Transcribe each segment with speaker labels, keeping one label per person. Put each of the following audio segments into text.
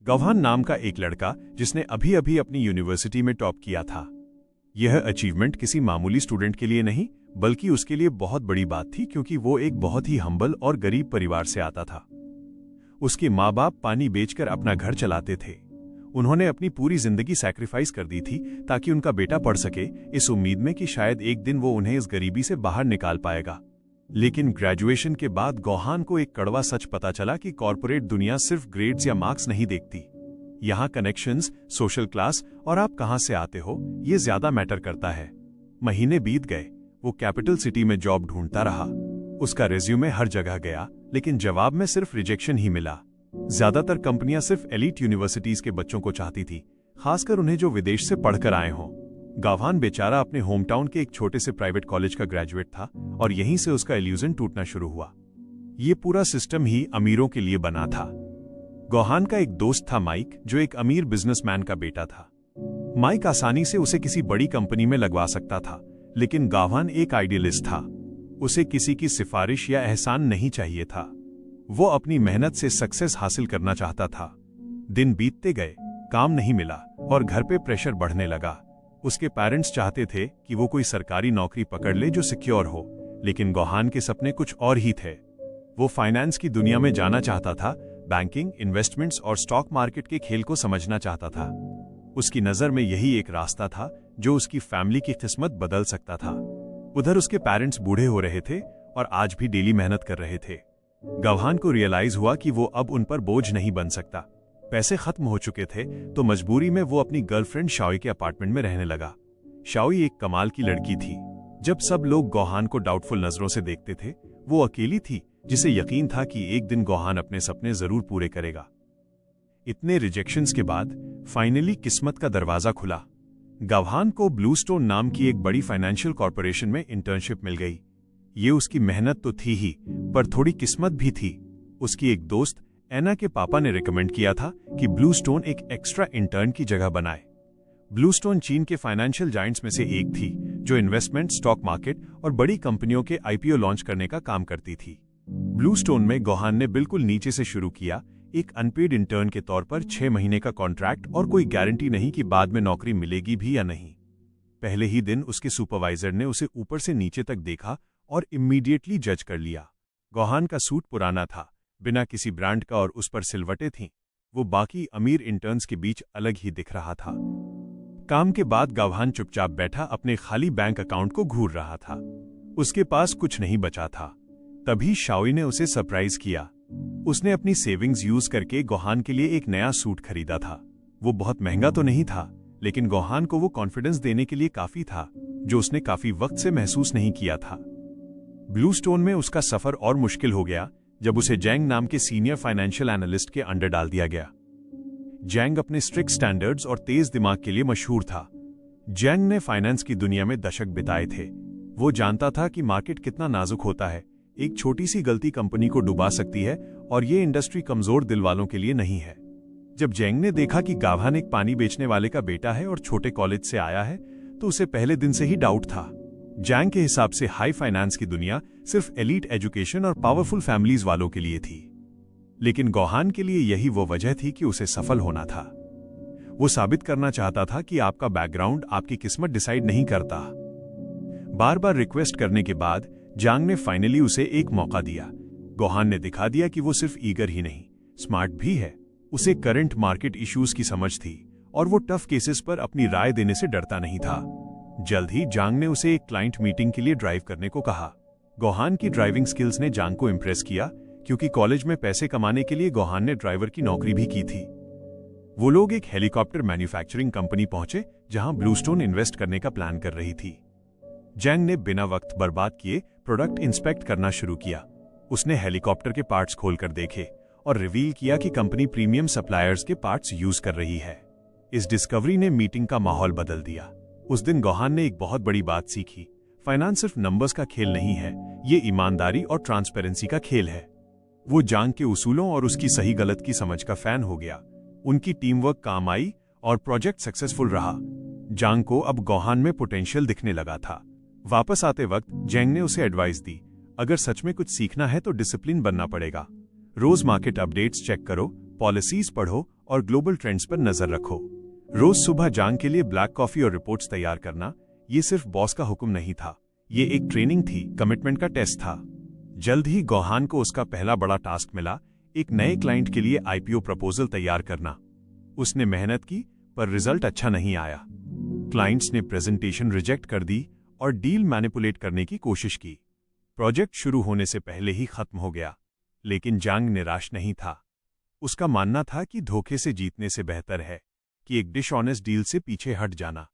Speaker 1: गौहान नाम का एक लड़का जिसने अभी अभी अपनी यूनिवर्सिटी में टॉप किया था। यह अचीवमेंट किसी मामूली स्टूडेंट के लिए नहीं बल्कि उसके लिए बहुत बड़ी बात थी, क्योंकि वो एक बहुत ही हम्बल और गरीब परिवार से आता था। उसके माँ बाप पानी बेचकर अपना घर चलाते थे। उन्होंने अपनी पूरी जिंदगी सैक्रिफाइस कर दी थी ताकि उनका बेटा पढ़ सके, इस उम्मीद में कि शायद एक दिन वो उन्हें इस गरीबी से बाहर निकाल पाएगा। लेकिन ग्रेजुएशन के बाद गौहान को एक कड़वा सच पता चला कि कॉर्पोरेट दुनिया सिर्फ ग्रेड्स या मार्क्स नहीं देखती। यहाँ कनेक्शंस, सोशल क्लास और आप कहाँ से आते हो ये ज्यादा मैटर करता है। महीने बीत गए, वो कैपिटल सिटी में जॉब ढूंढता रहा। उसका रेज्यूमे हर जगह गया, लेकिन जवाब में सिर्फ रिजेक्शन ही मिला। ज्यादातर कंपनियां सिर्फ एलीट यूनिवर्सिटीज के बच्चों को चाहती थी, खासकर उन्हें जो विदेश से पढ़कर आए हों। गौहान बेचारा अपने होम टाउन के एक छोटे से प्राइवेट कॉलेज का ग्रेजुएट था और यहीं से उसका इल्यूजन टूटना शुरू हुआ। ये पूरा सिस्टम ही अमीरों के लिए बना था। गौहान का एक दोस्त था माइक, जो एक अमीर बिजनेसमैन का बेटा था। माइक आसानी से उसे किसी बड़ी कंपनी में लगवा सकता था, लेकिन गौहान एक आइडियलिस्ट था। उसे किसी की सिफारिश या एहसान नहीं चाहिए था। वो अपनी मेहनत से सक्सेस हासिल करना चाहता था। दिन बीतते गए, काम नहीं मिला और घर पे प्रेशर बढ़ने लगा। उसके पेरेंट्स चाहते थे कि वो कोई सरकारी नौकरी पकड़ ले जो सिक्योर हो, लेकिन गौहान के सपने कुछ और ही थे। वो फाइनेंस की दुनिया में जाना चाहता था, बैंकिंग, इन्वेस्टमेंट्स और स्टॉक मार्केट के खेल को समझना चाहता था। उसकी नजर में यही एक रास्ता था जो उसकी फैमिली की किस्मत बदल सकता था। उधर उसके पेरेंट्स बूढ़े हो रहे थे और आज भी डेली मेहनत कर रहे थे। गौहान को रियलाइज हुआ कि वो अब उन पर बोझ नहीं बन सकता। पैसे खत्म हो चुके थे तो मजबूरी में वो अपनी गर्लफ्रेंड शाओई के अपार्टमेंट में रहने लगा। शाओई एक कमाल की लड़की थी। जब सब लोग गौहान को डाउटफुल नजरों से देखते थे, वो अकेली थी जिसे यकीन था कि एक दिन गौहान अपने सपने जरूर पूरे करेगा। इतने रिजेक्शंस के बाद फाइनली किस्मत का दरवाजा खुला। गौहान को ब्लूस्टोन नाम की एक बड़ी फाइनेंशियल कॉर्पोरेशन में इंटर्नशिप मिल गई। ये उसकी मेहनत तो थी ही, पर थोड़ी किस्मत भी थी। उसकी एक दोस्त एना के पापा ने रिकमेंड किया था कि ब्लूस्टोन एक एक्स्ट्रा इंटर्न की जगह बनाए। ब्लूस्टोन चीन के फाइनेंशियल जायंट्स में से एक थी, जो इन्वेस्टमेंट, स्टॉक मार्केट और बड़ी कंपनियों के आईपीओ लॉन्च करने का काम करती थी। ब्लूस्टोन में गौहान ने बिल्कुल नीचे से शुरू किया, एक अनपेड इंटर्न के तौर पर 6 महीने का कॉन्ट्रैक्ट और कोई गारंटी नहीं कि बाद में नौकरी मिलेगी भी या नहीं। पहले ही दिन उसके सुपरवाइजर ने उसे ऊपर से नीचे तक देखा और इमीडिएटली जज कर लिया। गौहान का सूट पुराना था, बिना किसी ब्रांड का, और उस पर सिलवटें थीं। वो बाकी अमीर इंटर्न्स के बीच अलग ही दिख रहा था। काम के बाद गौहान चुपचाप बैठा अपने खाली बैंक अकाउंट को घूर रहा था। उसके पास कुछ नहीं बचा था। तभी शाओई ने उसे सरप्राइज किया। उसने अपनी सेविंग्स यूज करके गौहान के लिए एक नया सूट खरीदा था। वो बहुत महंगा तो नहीं था, लेकिन गौहान को वो कॉन्फिडेंस देने के लिए काफी था, जो उसने काफी वक्त से महसूस नहीं किया था। ब्लूस्टोन में उसका सफर और मुश्किल हो गया जब उसे जैंग नाम के सीनियर फाइनेंशियल एनालिस्ट के अंडर डाल दिया गया। जैंग अपने स्ट्रिक्ट स्टैंडर्ड्स और तेज दिमाग के लिए मशहूर था। जैंग ने फाइनेंस की दुनिया में दशक बिताए थे। वो जानता था कि मार्केट कितना नाजुक होता है। एक छोटी सी गलती कंपनी को डुबा सकती है, और ये इंडस्ट्री कमजोर दिल वालों के लिए नहीं है। जब जैंग ने देखा कि गौहान एक पानी बेचने वाले का बेटा है और छोटे कॉलेज से आया है, तो उसे पहले दिन से ही डाउट था। जैंग के हिसाब से हाई फाइनेंस की दुनिया सिर्फ एलीट एजुकेशन और पावरफुल फैमिलीज वालों के लिए थी। लेकिन गौहान के लिए यही वो वजह थी कि उसे सफल होना था। वो साबित करना चाहता था कि आपका बैकग्राउंड आपकी किस्मत डिसाइड नहीं करता। बार बार रिक्वेस्ट करने के बाद जैंग ने फाइनली उसे एक मौका दिया। गौहान ने दिखा दिया कि वो सिर्फ ईगर ही नहीं, स्मार्ट भी है। उसे करंट मार्केट इश्यूज की समझ थी और वो टफ केसेस पर अपनी राय देने से डरता नहीं था। जल्द ही जैंग ने उसे एक क्लाइंट मीटिंग के लिए ड्राइव करने को कहा। गौहान की ड्राइविंग स्किल्स ने जैंग को इम्प्रेस किया, क्योंकि कॉलेज में पैसे कमाने के लिए गौहान ने ड्राइवर की नौकरी भी की थी। वो लोग एक हेलीकॉप्टर मैन्युफैक्चरिंग कंपनी पहुंचे जहां ब्लूस्टोन इन्वेस्ट करने का प्लान कर रही थी। जैंग ने बिना वक्त बर्बाद किए प्रोडक्ट इंस्पेक्ट करना शुरू किया। उसने हेलीकॉप्टर के पार्ट्स खोलकर देखे और रिवील किया कि कंपनी प्रीमियम सप्लायर्स के पार्ट्स यूज कर रही है। इस डिस्कवरी ने मीटिंग का माहौल बदल दिया। उस दिन गौहान ने एक बहुत बड़ी बात सीखी। फाइनेंस सिर्फ नंबर्स का खेल नहीं है, ये ईमानदारी और ट्रांसपेरेंसी का खेल है। वो जैंग के उसूलों और उसकी सही गलत की समझ का फैन हो गया। उनकी टीम वर्क काम आई और प्रोजेक्ट सक्सेसफुल रहा। जैंग को अब गौहान में पोटेंशियल दिखने लगा था। वापस आते वक्त जैंग ने उसे एडवाइस दी, अगर सच में कुछ सीखना है तो डिसिप्लिन बनना पड़ेगा। रोज मार्केट अपडेट्स चेक करो, पॉलिसीज पढ़ो और ग्लोबल ट्रेंड्स पर नजर रखो। रोज सुबह जांग के लिए ब्लैक कॉफी और रिपोर्ट्स तैयार करना, ये सिर्फ बॉस का हुक्म नहीं था, ये एक ट्रेनिंग थी, कमिटमेंट का टेस्ट था। जल्द ही गौहान को उसका पहला बड़ा टास्क मिला, एक नए क्लाइंट के लिए आईपीओ प्रपोजल तैयार करना। उसने मेहनत की, पर रिजल्ट अच्छा नहीं आया। क्लाइंट्स ने प्रेजेंटेशन रिजेक्ट कर दी और डील मैनिपुलेट करने की कोशिश की। प्रोजेक्ट शुरू होने से पहले ही खत्म हो गया, लेकिन जांग निराश नहीं था। उसका मानना था कि धोखे से जीतने से बेहतर है कि एक डिसऑनेस्ट डील से पीछे हट जाना।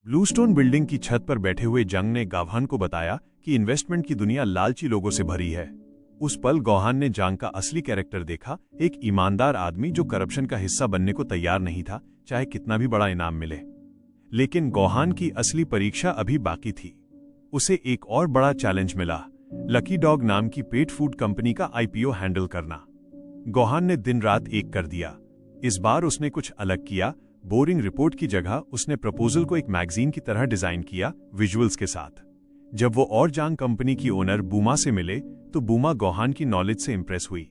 Speaker 1: ब्लूस्टोन बिल्डिंग की छत पर बैठे हुए जांग ने गौहान को बताया कि इन्वेस्टमेंट की दुनिया लालची लोगों से भरी है। उस पल गौहान ने जांग का असली कैरेक्टर देखा, एक ईमानदार आदमी जो करप्शन का हिस्सा बनने को तैयार नहीं था, चाहे कितना भी बड़ा इनाम मिले। लेकिन गौहान की असली परीक्षा अभी बाकी थी। उसे एक और बड़ा चैलेंज मिला, लकी डॉग नाम की पेट फूड कंपनी का आईपीओ हैंडल करना। गौहान ने दिन रात एक कर दिया। इस बार उसने कुछ अलग किया। बोरिंग रिपोर्ट की जगह उसने प्रपोजल को एक मैगजीन की तरह डिजाइन किया, विजुअल्स के साथ। जब वो और जांग कंपनी की ओनर बूमा से मिले तो बूमा गौहान की नॉलेज से इंप्रेस हुई।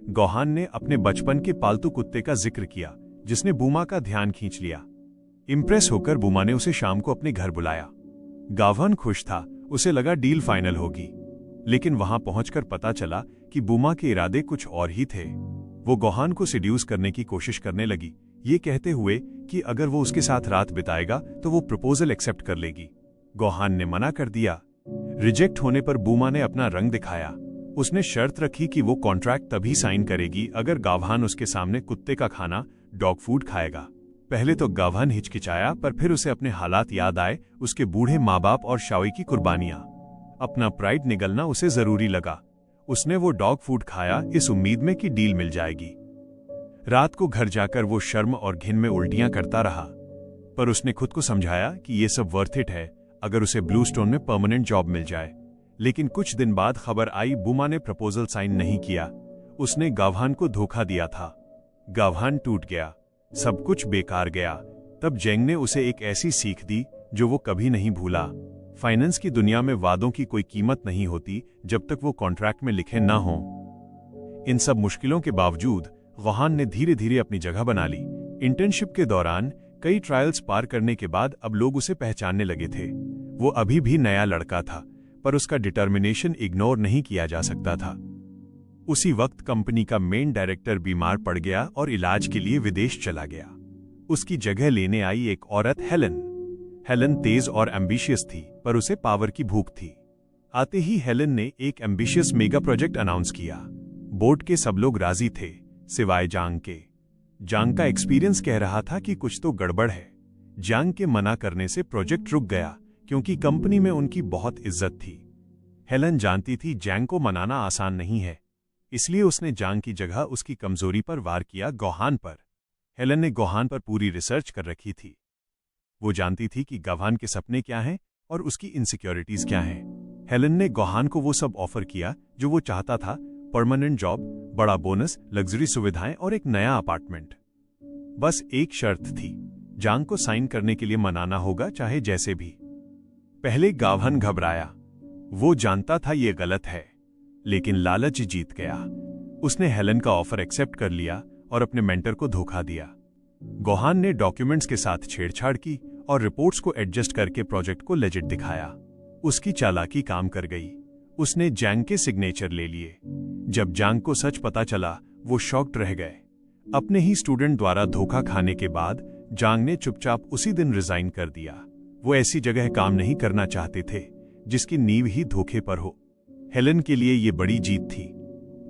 Speaker 1: गौहान ने अपने बचपन के पालतू कुत्ते का जिक्र किया, जिसने बूमा का ध्यान खींच लिया। इंप्रेस होकर बूमा ने उसे शाम को अपने घर बुलाया। गौहान खुश था, उसे लगा डील फाइनल होगी। लेकिन वहां पहुंचकर पता चला कि बूमा के इरादे कुछ और ही थे। वो गौहान को सिड्यूस करने की कोशिश करने लगी, ये कहते हुए कि अगर वो उसके साथ रात बिताएगा तो वो प्रपोजल एक्सेप्ट कर लेगी। गौहान ने मना कर दिया। रिजेक्ट होने पर बूमा ने अपना रंग दिखाया। उसने शर्त रखी कि वो कॉन्ट्रैक्ट तभी साइन करेगी अगर गौहान उसके सामने कुत्ते का खाना, डॉग फूड खाएगा। पहले तो गौहान हिचकिचाया, पर फिर उसे अपने हालात याद आए, उसके बूढ़े माँ बाप और शावी की कुर्बानियां। अपना प्राइड निगलना उसे जरूरी लगा। उसने वो डॉग फूड खाया, इस उम्मीद में कि डील मिल जाएगी। रात को घर जाकर वो शर्म और घिन में उल्टियां करता रहा, पर उसने खुद को समझाया कि ये सब वर्थ इट है अगर उसे ब्लूस्टोन में परमानेंट जॉब मिल जाए। लेकिन कुछ दिन बाद खबर आई, बूमा ने प्रपोजल साइन नहीं किया। उसने गौहान को धोखा दिया था। गौहान टूट गया, सब कुछ बेकार गया। तब जेंग ने उसे एक ऐसी सीख दी जो वो कभी नहीं भूला। फाइनेंस की दुनिया में वादों की कोई कीमत नहीं होती जब तक वो कॉन्ट्रैक्ट में लिखे ना हों। इन सब मुश्किलों के बावजूद गौहान ने धीरे धीरे अपनी जगह बना ली। इंटर्नशिप के दौरान कई ट्रायल्स पार करने के बाद अब लोग उसे पहचानने लगे थे। वो अभी भी नया लड़का था, पर उसका डिटर्मिनेशन इग्नोर नहीं किया जा सकता था। उसी वक्त कंपनी का मेन डायरेक्टर बीमार पड़ गया और इलाज के लिए विदेश चला गया। उसकी जगह लेने आई एक औरत, हेलन तेज और एम्बिशियस थी, पर उसे पावर की भूख थी। आते ही हेलन ने एक एम्बिशियस मेगा प्रोजेक्ट अनाउंस किया। बोर्ड के सब लोग राजी थे, सिवाय जांग के। जांग का एक्सपीरियंस कह रहा था कि कुछ तो गड़बड़ है। जांग के मना करने से प्रोजेक्ट रुक गया, क्योंकि कंपनी में उनकी बहुत इज्जत थी। हेलन जानती थी जांग को मनाना आसान नहीं है, इसलिए उसने जांग की जगह उसकी कमजोरी पर वार किया, गौहान पर। हेलन ने गौहान पर पूरी रिसर्च कर रखी थी। वो जानती थी कि गौहान के सपने क्या हैं और उसकी इनसिक्योरिटीज क्या हैं। हेलन ने गौहान को वो सब ऑफर किया जो वो चाहता था, परमानेंट जॉब, बड़ा बोनस, लग्जरी सुविधाएं और एक नया अपार्टमेंट। बस एक शर्त थी, जांग को साइन करने के लिए मनाना होगा, चाहे जैसे भी। पहले गौहान घबराया। वो जानता था ये गलत है, लेकिन लालच जीत गया। उसने हेलन का ऑफर एक्सेप्ट कर लिया और अपने मेंटर को धोखा दिया। गौहान ने डॉक्यूमेंट्स के साथ छेड़छाड़ की और रिपोर्ट्स को एडजस्ट करके प्रोजेक्ट को लेजिट दिखाया। उसकी चालाकी काम कर गई। उसने जांग के सिग्नेचर ले लिए। जब जांग को सच पता चला, वो शॉक्ड रह गए। अपने ही स्टूडेंट द्वारा धोखा खाने के बाद जांग ने चुपचाप उसी दिन रिजाइन कर दिया। वो ऐसी जगह काम नहीं करना चाहते थे जिसकी नींव ही धोखे पर हो। हेलन के लिए ये बड़ी जीत थी।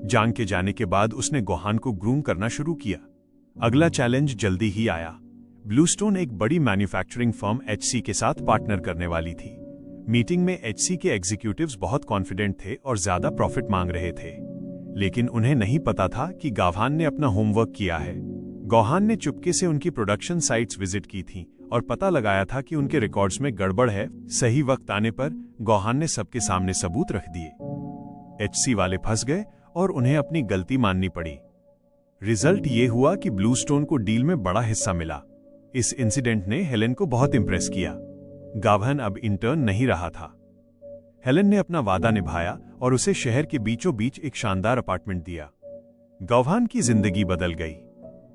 Speaker 1: जांग के जाने के बाद उसने गौहान को ग्रूम करना शुरू किया। अगला चैलेंज जल्दी ही आया। ब्लूस्टोन एक बड़ी मैन्युफैक्चरिंग फर्म एचसी के साथ पार्टनर करने वाली थी। मीटिंग में एचसी के एग्जीक्यूटिव्स बहुत कॉन्फिडेंट थे और ज्यादा प्रॉफिट मांग रहे थे, लेकिन उन्हें नहीं पता था कि गौहान ने अपना होमवर्क किया है। गौहान ने चुपके से उनकी प्रोडक्शन साइट्स विजिट की थी और पता लगाया था कि उनके रिकॉर्ड्स में गड़बड़ है। सही वक्त आने पर गौहान ने सबके सामने सबूत रख दिए। एचसी वाले फंस गए और उन्हें अपनी गलती माननी पड़ी। रिजल्ट ये हुआ कि ब्लूस्टोन को डील में बड़ा हिस्सा मिला। इस इंसिडेंट ने हेलन को बहुत इंप्रेस किया। गौहान अब इंटर्न नहीं रहा था। हेलन ने अपना वादा निभाया और उसे शहर के बीचों बीच एक शानदार अपार्टमेंट दिया। गौहान की जिंदगी बदल गई।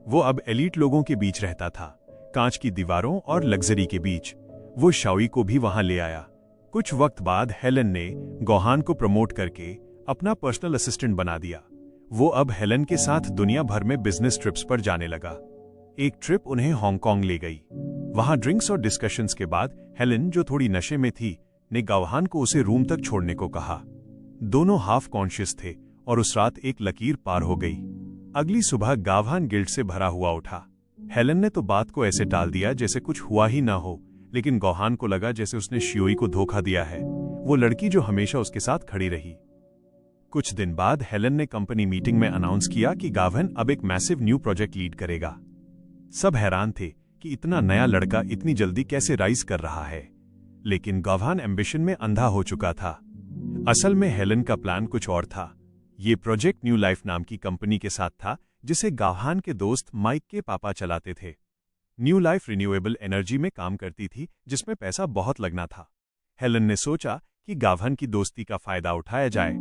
Speaker 1: वो अब एलीट लोगों के बीच रहता था, कांच की दीवारों और लग्जरी के बीच। वो शाओई को भी वहां ले आया। कुछ वक्त बाद हेलन ने गोहान को प्रमोट करके अपना पर्सनल असिस्टेंट बना दिया। वो अब हेलन के साथ दुनिया भर में बिजनेस ट्रिप्स पर जाने लगा। एक ट्रिप उन्हें हांगकांग ले गई। वहां ड्रिंक्स और डिस्कशंस के बाद हेलन, जो थोड़ी नशे में थी, ने गावहान को उसे रूम तक छोड़ने को कहा। दोनों हाफ कॉन्शियस थे और उस रात एक लकीर पार हो गई। अगली सुबह गावहान गिल्ट से भरा हुआ उठा। हेलन ने तो बात को ऐसे टाल दिया जैसे कुछ हुआ ही ना हो, लेकिन गोहान को लगा जैसे उसने शियोई को धोखा दिया है, वो लड़की जो हमेशा उसके साथ खड़ी रही। कुछ दिन बाद हेलन ने कंपनी मीटिंग में अनाउंस किया कि गावहान अब एक मैसिव न्यू प्रोजेक्ट लीड करेगा। सब हैरान थे कि इतना नया लड़का इतनी जल्दी कैसे राइज कर रहा है, लेकिन गावहान एम्बिशन में अंधा हो चुका था। असल में हेलन का प्लान कुछ और था। ये प्रोजेक्ट न्यू लाइफ नाम की कंपनी के साथ था, जिसे गावहान के दोस्त माइक के पापा चलाते थे। न्यू लाइफ रिन्यूएबल एनर्जी में काम करती थी, जिसमें पैसा बहुत लगना था। हेलन ने सोचा कि गावहान की दोस्ती का फायदा उठाया जाए।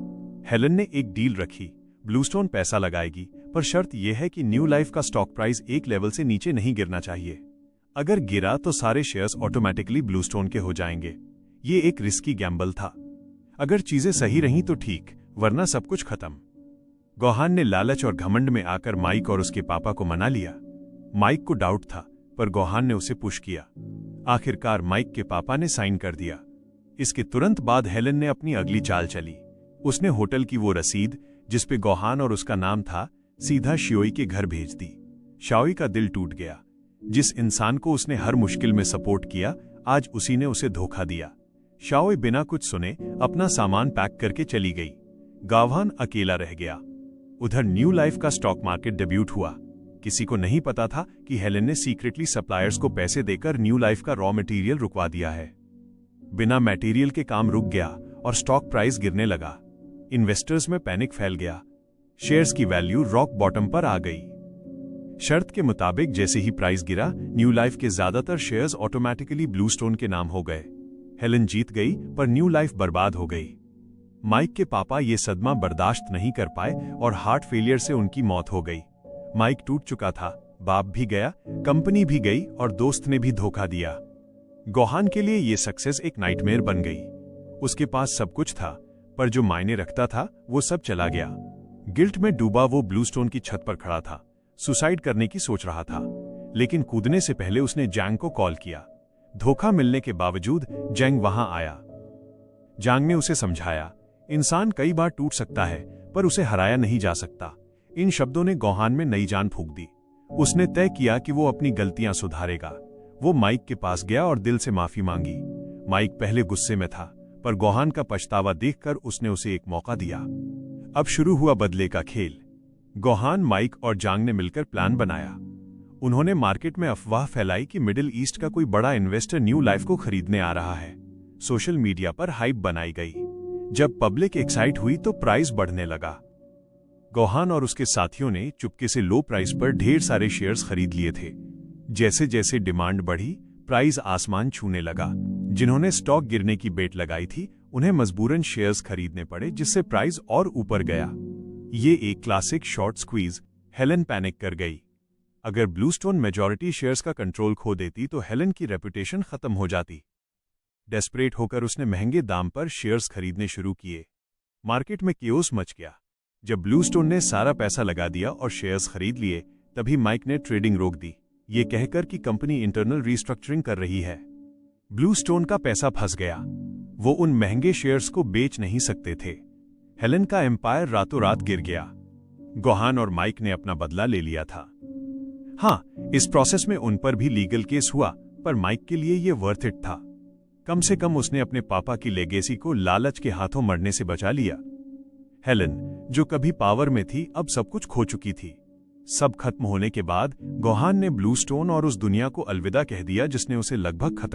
Speaker 1: हेलन ने एक डील रखी। ब्लूस्टोन पैसा लगाएगी, पर शर्त यह है कि न्यू लाइफ का स्टॉक प्राइस एक लेवल से नीचे नहीं गिरना चाहिए। अगर गिरा तो सारे शेयर्स ऑटोमेटिकली ब्लूस्टोन के हो जाएंगे। ये एक रिस्की गैम्बल था। अगर चीजें सही रहीं तो ठीक, वरना सब कुछ खत्म। गोहान ने लालच और घमंड में आकर माइक और उसके पापा को मना लिया। माइक को डाउट था, पर गोहान ने उसे पुश किया। आखिरकार माइक के पापा ने साइन कर दिया। इसके तुरंत बाद हेलन ने अपनी अगली चाल चली। उसने होटल की वो रसीद, जिसपे गोहान और उसका नाम था, सीधा शियोई के घर भेज दी। शाओई का दिल टूट गया। जिस इंसान को उसने हर मुश्किल में सपोर्ट किया, आज उसी ने उसे धोखा दिया। शाओई बिना कुछ सुने अपना सामान पैक करके चली गई। गावहान अकेला रह गया। उधर न्यू लाइफ का स्टॉक मार्केट डेब्यूट हुआ। किसी को नहीं पता था कि हेलन ने सीक्रेटली सप्लायर्स को पैसे देकर न्यू लाइफ का रॉ मटेरियल रुकवा दिया है। बिना मटेरियल के काम रुक गया और स्टॉक प्राइस गिरने लगा। इन्वेस्टर्स में पैनिक फैल गया। शेयर्स की वैल्यू रॉक बॉटम पर आ गई। शर्त के मुताबिक जैसे ही प्राइस गिरा, न्यू लाइफ के ज्यादातर शेयर्स ऑटोमेटिकली ब्लूस्टोन के नाम हो गए। हेलन जीत गई, पर न्यू लाइफ बर्बाद हो गई। माइक के पापा ये सदमा बर्दाश्त नहीं कर पाए और हार्ट फेलियर से उनकी मौत हो गई। माइक टूट चुका था, बाप भी गया, कंपनी भी गई और दोस्त ने भी धोखा दिया। गोहान के लिए ये सक्सेस एक नाइटमेयर बन गई। उसके पास सब कुछ था, पर जो मायने रखता था वो सब चला गया। गिल्ट में डूबा वो ब्लूस्टोन की छत पर खड़ा था। सुसाइड करने की सोच रहा था, लेकिन कूदने से पहले उसने जैंग को कॉल किया। धोखा मिलने के बावजूद जैंग वहां आया। जैंग ने उसे समझाया, इंसान कई बार टूट सकता है, पर उसे हराया नहीं जा सकता। इन शब्दों ने गोहान में नई जान फूंक दी। उसने तय किया कि वो अपनी गलतियां सुधारेगा। वो माइक के पास गया और दिल से माफी मांगी। माइक पहले गुस्से में था, पर गोहान का पछतावा देखकर उसने उसे एक मौका दिया। अब शुरू हुआ बदले का खेल। गोहान, माइक और जांग ने मिलकर प्लान बनाया। उन्होंने मार्केट में अफवाह फैलाई कि मिडिल ईस्ट का कोई बड़ा इन्वेस्टर न्यू लाइफ को खरीदने आ रहा है। सोशल मीडिया पर हाइप बनाई गई। जब पब्लिक एक्साइट हुई तो प्राइस बढ़ने लगा। गोहान और उसके साथियों ने चुपके से लो प्राइस पर ढेर सारे शेयर्स खरीद लिए थे। जैसे जैसे डिमांड बढ़ी, प्राइस आसमान छूने लगा। जिन्होंने स्टॉक गिरने की बेट लगाई थी, उन्हें मजबूरन शेयर्स खरीदने पड़े, जिससे प्राइस और ऊपर गया। ये एक classic short squeeze. Helen panic कर गई। अगर ब्लूस्टोन मेजॉरिटी शेयर्स का कंट्रोल खो देती तो हेलन की रेपुटेशन खत्म हो जाती। डेस्परेट होकर उसने महंगे दाम पर शेयर्स खरीदने शुरू किए। मार्केट में केओस मच गया। जब ब्लूस्टोन ने सारा पैसा लगा दिया और शेयर्स खरीद लिए, तभी माइक ने ट्रेडिंग रोक दी, ये कहकर कि कंपनी इंटरनल रीस्ट्रक्चरिंग कर रही है। ब्लूस्टोन का पैसा फंस गया। वो उन महंगे शेयर्स को बेच नहीं सकते थे। हेलन का एम्पायर रातों रात गिर गया। गोहान और माइक ने अपना बदला ले लिया था। हाँ, इस प्रोसेस में उन पर भी लीगल केस हुआ, पर माइक के लिए ये वर्थ इट था। कम से कम उसने अपने पापा की लेगेसी को लालच के हाथों मरने से बचा लिया। हेलन, जो कभी पावर में थी, अब सब कुछ खो चुकी थी। सब खत्म होने के बाद गोहान ने ब्लूस्टोन और उस दुनिया को अलविदा कह दिया जिसने उसे लगभग खत्म